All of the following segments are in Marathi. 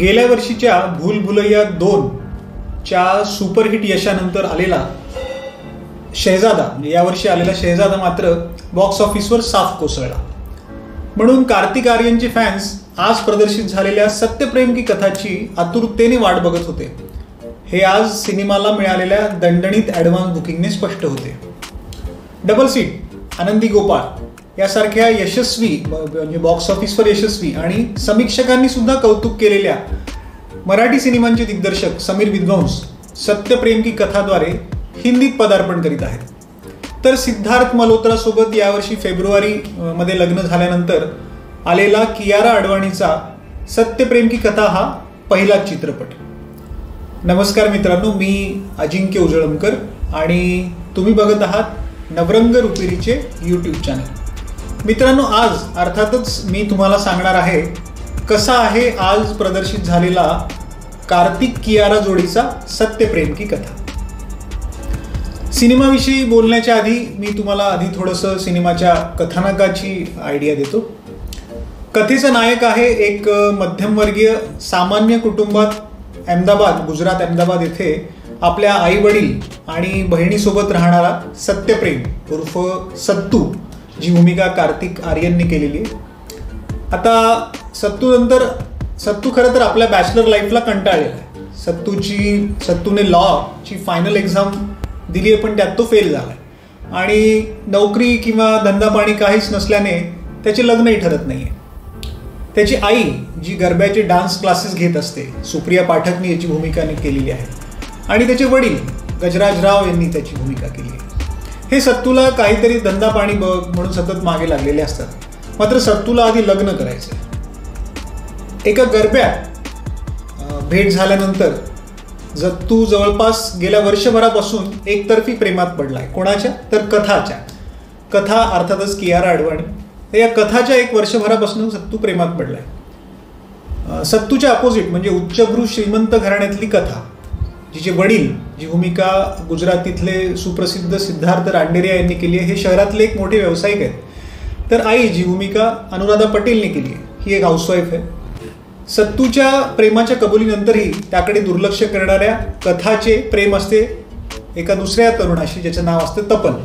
गेल्या वर्षीच्या भूल भुलैया 2 च्या सुपरहिट यशानंतर आलेला शहजादा यावर्षी आलेला शहजादा मात्र बॉक्स ऑफिसवर साफ कोसळला. म्हणून कार्तिक आर्यनचे फॅन्स आज प्रदर्शित झालेल्या सत्यप्रेम की कथाची आतुरतेने वाट बघत होते. हे आज सिनेमाला मिळालेल्या दणदणीत ॲडव्हान्स बुकिंगने स्पष्ट होते. डबल सीट, आनंदी गोपाळ यासारख्या यशस्वी म्हणजे बॉक्स ऑफिसवर यशस्वी आणि समीक्षकांनी सुद्धा कौतुक केलेल्या मराठी सिनेमांचे दिग्दर्शक समीर विद्वंस सत्यप्रेम की कथाद्वारे हिंदीत पदार्पण करीत आहेत. तर सिद्धार्थ मल्होत्रा सोबत यावर्षी फेब्रुवारी मध्ये लग्न झाल्यानंतर आलेला कियारा अडवाणीचा सत्यप्रेम की कथा हा पहिलाच चित्रपट. नमस्कार मित्रांनो, मी अजिंक्य उजळमकर आणि तुम्ही बघत आहात नवरंग रुपेरीचे यूट्यूब चॅनल. मित्रांनो, आज अर्थातच मी तुम्हाला सांगणार आहे कसा आहे आज प्रदर्शित झालेला कार्तिक कियारा जोडीचा सत्यप्रेम की कथा. सिनेमाविषयी बोलण्याच्या आधी मी तुम्हाला आधी थोडंसं सिनेमाच्या कथानकाची आयडिया देतो. कथेचा नायक आहे एक मध्यमवर्गीय सामान्य कुटुंबात गुजरात अहमदाबाद येथे आपल्या आई वडील आणि बहिणीसोबत राहणारा सत्यप्रेम उर्फ सत्तू, जी भूमिका कार्तिक आर्यनने केलेली आहे. आता सत्तू खरं तर आपल्या बॅचलर लाईफला कंटाळलेला आहे. सत्तूने लॉची फायनल एक्झाम दिली आहे, पण त्यात तो फेल झाला आणि नोकरी किंवा धंदा पाणी काहीच नसल्याने त्याचे लग्नही ठरत नाहीये. त्याची आई जी गरब्याचे डान्स क्लासेस घेत असते, सुप्रिया पाठकने याची भूमिका केलेली आहे आणि त्याचे वडील गजराज राव यांनी त्याची भूमिका केली आहे. हे सत्तूला काहीतरी धंदा पाणी बघ म्हणून सतत मागे लागलेले असतात. मात्र सत्तूला आधी लग्न करायचं. एका गरब्यात भेट झाल्यानंतर सत्तू जवळपास गेल्या वर्षभरापासून एकतर्फी प्रेमात पडलाय. कोणाच्या तर कथा अर्थातच कियारा अडवाणी. या कथाच्या एक वर्षभरापासून सत्तू प्रेमात पडलाय. सत्तूच्या अपोजिट म्हणजे उच्चभ्रू श्रीमंत घराण्यातली कथा, जिचे वडील, जी भूमिका गुजरातीतले सुप्रसिद्ध सिद्धार्थ रांडेरिया यांनी केली आहे, हे शहरातले एक मोठे व्यावसायिक आहेत. तर आई, जी भूमिका अनुराधा पटेलने केली आहे, ही एक हाऊसवाईफ आहे. सत्तूच्या प्रेमाच्या कबुलीनंतरही त्याकडे दुर्लक्ष करणाऱ्या कथाचे प्रेम असते एका दुसऱ्या तरुणाशी, ज्याचं नाव असतं तपन.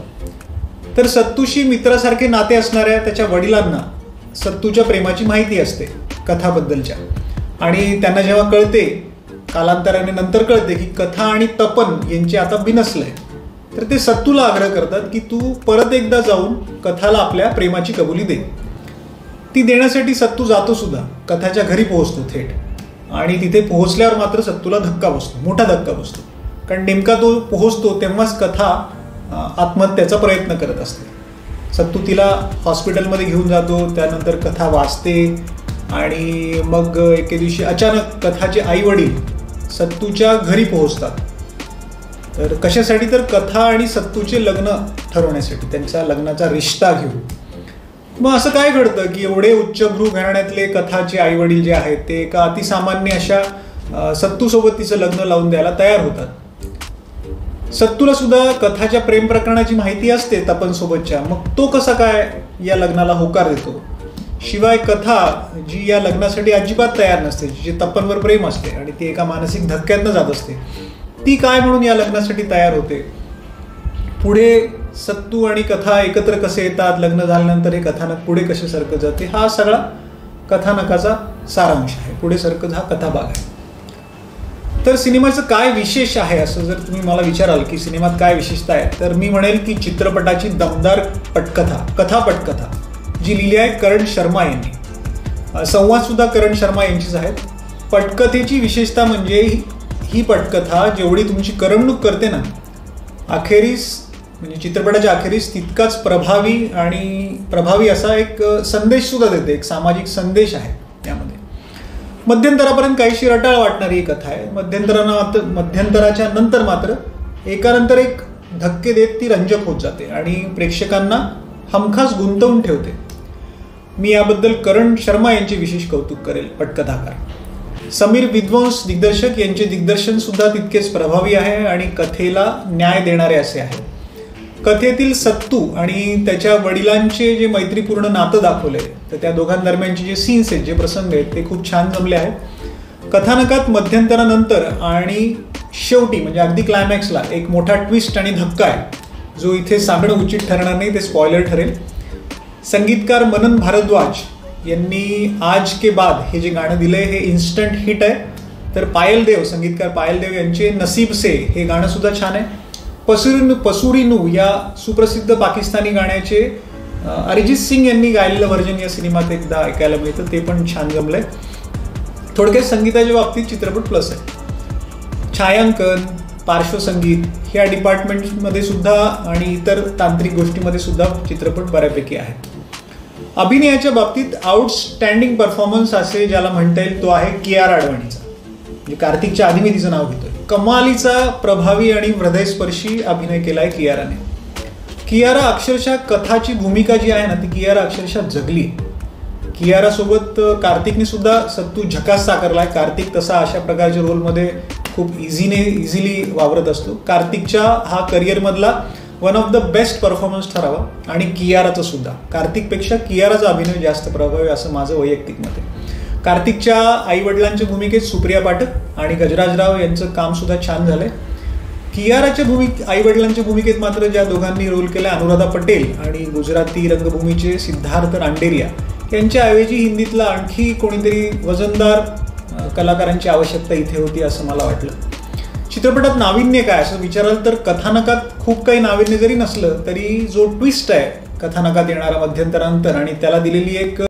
तर सत्तूशी मित्रासारखे नाते असणाऱ्या त्याच्या वडिलांना सत्तूच्या प्रेमाची माहिती असते कथाबद्दलच्या, आणि त्यांना जेव्हा कळते, कालांतराने नंतर कळते की कथा आणि तपन यांचे आता बिनसलंय, तर ते सत्तूला आग्रह करतात की तू परत एकदा जाऊन कथाला आपल्या प्रेमाची कबुली दे. ती देण्यासाठी सत्तू जातो सुद्धा. कथाच्या घरी पोहोचतो थेट, आणि तिथे पोहोचल्यावर मात्र सत्तूला मोठा धक्का बसतो. कारण नेमका तो पोहोचतो तेव्हाच कथा आत्महत्याचा प्रयत्न करत असते. सत्तू तिला हॉस्पिटलमध्ये घेऊन जातो. त्यानंतर कथा वाचते आणि मग एके दिवशी अचानक कथाचे आई वडील सत्तूच्या घरी पोहोचतात. तर कशासाठी? तर कथा आणि सत्तूचे लग्न ठरवण्यासाठी, त्यांच्या लग्नाचा रिश्ता घेऊन. मग असं काय घडतं की एवढे उच्चभ्रू घराण्यातले कथाचे आई वडील जे आहेत ते एका अतिसामान्य अशा सत्तूसोबत तिचं लग्न लावून द्यायला तयार होतात. सत्तूला सुद्धा कथाच्या प्रेम प्रकरणाची माहिती असते तपनसोबतच्या. मग तो कसा काय या लग्नाला होकार देतो? शिवाय कथा, जी या लग्नासाठी अजिबात तयार नसते, जी तपनवर प्रेम असते आणि ती एका मानसिक धक्क्यातनं जात असते, ती काय म्हणून या लग्नासाठी तयार होते? पुढे सत्तू आणि कथा एकत्र कसे येतात, लग्न झाल्यानंतर हे कथानक पुढे कसे सरकत जाते, हा सगळा कथानकाचा सारांश आहे. पुढे सरकत हा कथाभाग आहे. तर सिनेमाचं काय विशेष आहे असं जर तुम्ही मला विचाराल की सिनेमात काय विशेषता आहे, तर मी म्हणेल की चित्रपटाची दमदार पटकथा जी लिहिली आहे करण शर्मा यांनी. संवाद सुद्धा करण शर्मा यांचीच आहेत. पटकथेची विशेषता म्हणजे ही पटकथा जेवढी तुमची करमणूक करते ना, अखेरीस म्हणजे चित्रपटाच्या अखेरीस तितकाच प्रभावी असा एक संदेश सुद्धा देते. एक सामाजिक संदेश आहे त्यामध्ये. मध्यंतरापर्यंत काहीशी रटाळ वाटणारी ही कथा आहे. मध्यंतराच्या नंतर मात्र एकानंतर एक धक्के देत ती रंजक होत जाते आणि प्रेक्षकांना हमखास गुंतवून ठेवते. मी याबद्दल करण शर्मा यांचे विशेष कौतुक करेल. पटकथाकार समीर विद्वंस दिग्दर्शक यांचे दिग्दर्शन सुद्धा तितकेच प्रभावी आहे आणि कथेला न्याय देणारे असे आहे. कथेतील सत्तू आणि त्याच्या वडिलांचे जे मैत्रीपूर्ण नातं दाखवले, तर त्या दोघांदरम्यानचे जे सीन्स आहेत, जे प्रसंग आहेत, ते खूप छान जमले आहेत. कथानकात मध्यंतरानंतर आणि शेवटी म्हणजे अगदी क्लायमॅक्सला एक मोठा ट्विस्ट आणि धक्का आहे जो इथे सांगणं उचित ठरणार नाही, ते स्पॉइलर ठरेल. संगीतकार मनन भारद्वाज यांनी आज के बाद हे जे गाणं दिलंय हे इन्स्टंट हिट आहे. तर पायल देव, संगीतकार पायल देव यांचे नसीब से हे गाणं सुद्धा छान आहे. पसुरीनू या सुप्रसिद्ध पाकिस्तानी गाण्याचे अरिजित सिंग यांनी गायलेलं व्हर्जन या सिनेमात एकदा ऐकायला मिळतं, ते पण छान जमलंय. थोडक्यात संगीताच्या बाबतीत चित्रपट प्लस आहे. छायांकन, पार्श्वसंगीत ह्या डिपार्टमेंटमध्ये सुद्धा आणि इतर तांत्रिक गोष्टीमध्ये सुद्धा चित्रपट बऱ्यापैकी आहे. अभिनयाच्या बाबतीत आउटस्टँडिंग परफॉर्मन्स असे ज्याला म्हणता येईल तो आहे कियारा अडवाणीचा. म्हणजे कार्तिकच्या आधी मी तिचं नाव घेतोय. कमालीचा प्रभावी आणि हृदयस्पर्शी अभिनय केलाय कियाराने. कियारा अक्षरशः कथाची भूमिका जी आहे ना ती कियारा अक्षरशः जगली. कियारा सोबत कार्तिकने सुद्धा सत्तू झकास साकारलाय. कार्तिक तसा अशा प्रकारच्या रोलमध्ये खूप इझिली वावरत असतो. कार्तिकच्या हा करिअरमधला one of the best performance ठरावा आणि कियाराचं सुद्धा. कार्तिकपेक्षा कियाराचा अभिनय जास्त प्रभावी असं माझं वैयक्तिक मत आहे. कार्तिकच्या आईवडिलांच्या भूमिकेत सुप्रिया पाठक आणि गजराजराव यांचं काम सुद्धा छान झालंय. कियाराच्या आईवडिलांच्या भूमिकेत मात्र ज्या दोघांनी रोल केला अनुराधा पटेल आणि गुजराती रंगभूमीचे सिद्धार्थ रांडेरिया यांच्याऐवजी हिंदीतला आणखी कोणीतरी वजनदार कलाकारांची आवश्यकता इथे होती असं मला वाटलं. चित्रपटात नाविन्य काय असं विचाराल तर कथानकात खूप काही नाविन्य जरी नसलं तरी जो ट्विस्ट आहे कथानकात येणारा मध्यंतरानंतर आणि त्याला दिलेली एक